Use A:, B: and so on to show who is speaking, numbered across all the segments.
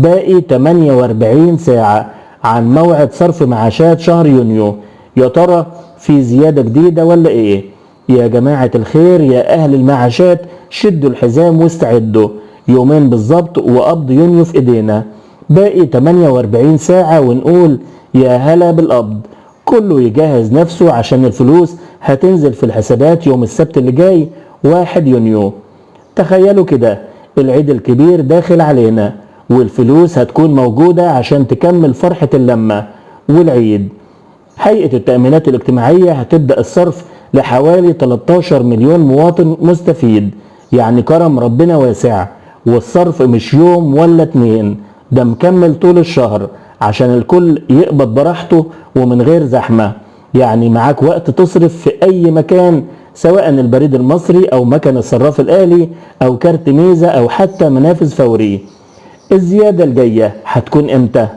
A: باقي 48 ساعة عن موعد صرف معاشات شهر يونيو. يا ترى في زيادة جديدة ولا ايه؟ يا جماعة الخير يا اهل المعاشات، شدوا الحزام واستعدوا، يومين بالظبط وقبض يونيو في ايدينا. باقي 48 ساعة ونقول يا هلا بالقبض. كله يجهز نفسه عشان الفلوس هتنزل في الحسابات يوم السبت اللي جاي 1 يونيو. تخيلوا كده، العيد الكبير داخل علينا والفلوس هتكون موجودة عشان تكمل فرحة اللمة والعيد. هيئة التأمينات الاجتماعية هتبدأ الصرف لحوالي 13 مليون مواطن مستفيد، يعني كرم ربنا واسع، والصرف مش يوم ولا 2، ده مكمل طول الشهر عشان الكل يقبض براحته ومن غير زحمة. يعني معاك وقت تصرف في أي مكان، سواء البريد المصري أو مكن الصراف الآلي أو كارت ميزة أو حتى منافذ فوري. الزيادة الجاية هتكون امتى؟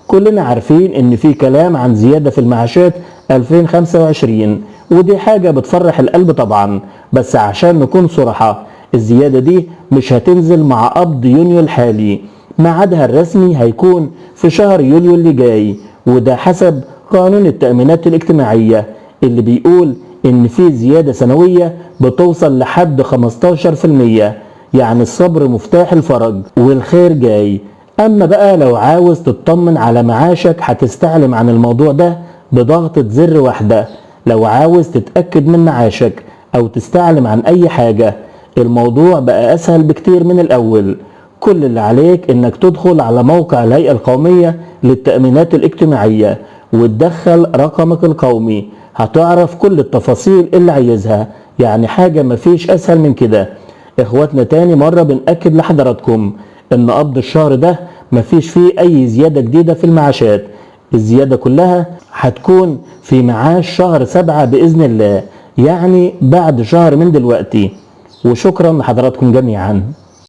A: كلنا عارفين ان في كلام عن زيادة في المعاشات 2025، ودي حاجة بتفرح القلب طبعا، بس عشان نكون صراحة الزيادة دي مش هتنزل مع قبض يونيو الحالي، ميعادها الرسمي هيكون في شهر يوليو اللي جاي، وده حسب قانون التأمينات الاجتماعية اللي بيقول ان في زيادة سنوية بتوصل لحد 15%. يعني الصبر مفتاح الفرج والخير جاي. اما بقى لو عاوز تطمن على معاشك هتستعلم عن الموضوع ده بضغطة زر واحدة. لو عاوز تتأكد من معاشك او تستعلم عن اي حاجة، الموضوع بقى اسهل بكتير من الاول. كل اللي عليك انك تدخل على موقع الهيئة القومية للتأمينات الاجتماعية وتدخل رقمك القومي، هتعرف كل التفاصيل اللي عايزها. يعني حاجة مفيش اسهل من كده. اخواتنا تاني مرة بنأكد لحضراتكم ان قبض الشهر ده مفيش فيه اي زيادة جديدة في المعاشات، الزيادة كلها هتكون في معاش شهر 7 بإذن الله، يعني بعد شهر من دلوقتي. وشكرا لحضراتكم جميعا.